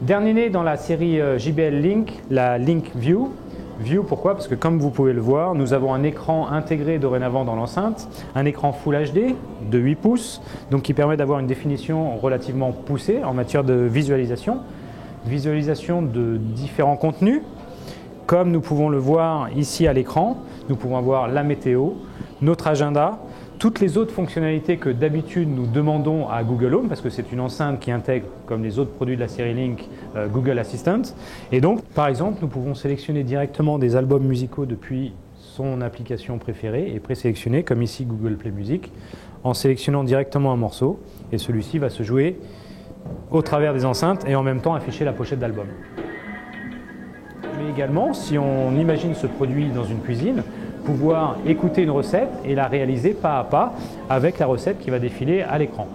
Dernier né dans la série JBL Link, la Link View. View, pourquoi? Parce que comme vous pouvez le voir, nous avons un écran intégré dorénavant dans l'enceinte, un écran Full HD de 8 pouces, donc qui permet d'avoir une définition relativement poussée en matière de visualisation. Visualisation de différents contenus, comme nous pouvons le voir ici à l'écran. Nous pouvons voir la météo, notre agenda, toutes les autres fonctionnalités que d'habitude nous demandons à Google Home, parce que c'est une enceinte qui intègre, comme les autres produits de la série Link, Google Assistant. Et donc, par exemple, nous pouvons sélectionner directement des albums musicaux depuis son application préférée et présélectionner, comme ici Google Play Music, en sélectionnant directement un morceau. Et celui-ci va se jouer au travers des enceintes et en même temps afficher la pochette d'album. Mais également, si on imagine ce produit dans une cuisine, pouvoir écouter une recette et la réaliser pas à pas avec la recette qui va défiler à l'écran.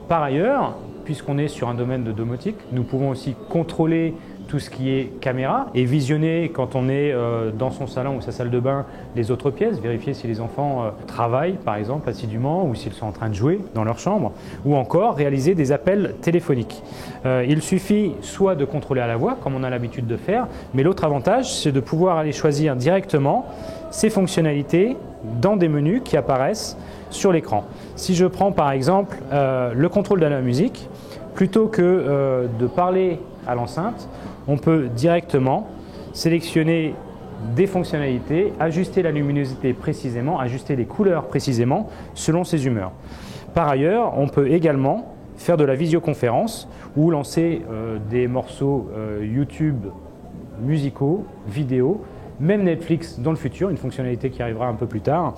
Par ailleurs, puisqu'on est sur un domaine de domotique, nous pouvons aussi contrôler tout ce qui est caméra et visionner quand on est dans son salon ou sa salle de bain les autres pièces, vérifier si les enfants travaillent par exemple assidûment ou s'ils sont en train de jouer dans leur chambre, ou encore réaliser des appels téléphoniques. Il suffit soit de contrôler à la voix comme on a l'habitude de faire, mais l'autre avantage c'est de pouvoir aller choisir directement ces fonctionnalités dans des menus qui apparaissent sur l'écran. Si je prends par exemple le contrôle de la musique, plutôt que de parler à l'enceinte, on peut directement sélectionner des fonctionnalités, ajuster la luminosité précisément, ajuster les couleurs précisément selon ses humeurs. Par ailleurs, on peut également faire de la visioconférence ou lancer des morceaux YouTube musicaux, vidéo, même Netflix dans le futur, une fonctionnalité qui arrivera un peu plus tard,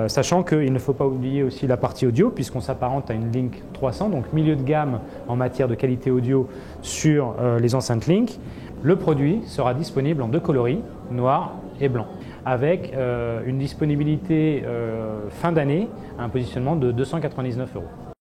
sachant qu'il ne faut pas oublier aussi la partie audio puisqu'on s'apparente à une Link 300, donc milieu de gamme en matière de qualité audio sur les enceintes Link. Le produit sera disponible en deux coloris, noir et blanc, avec une disponibilité fin d'année à un positionnement de 299 €.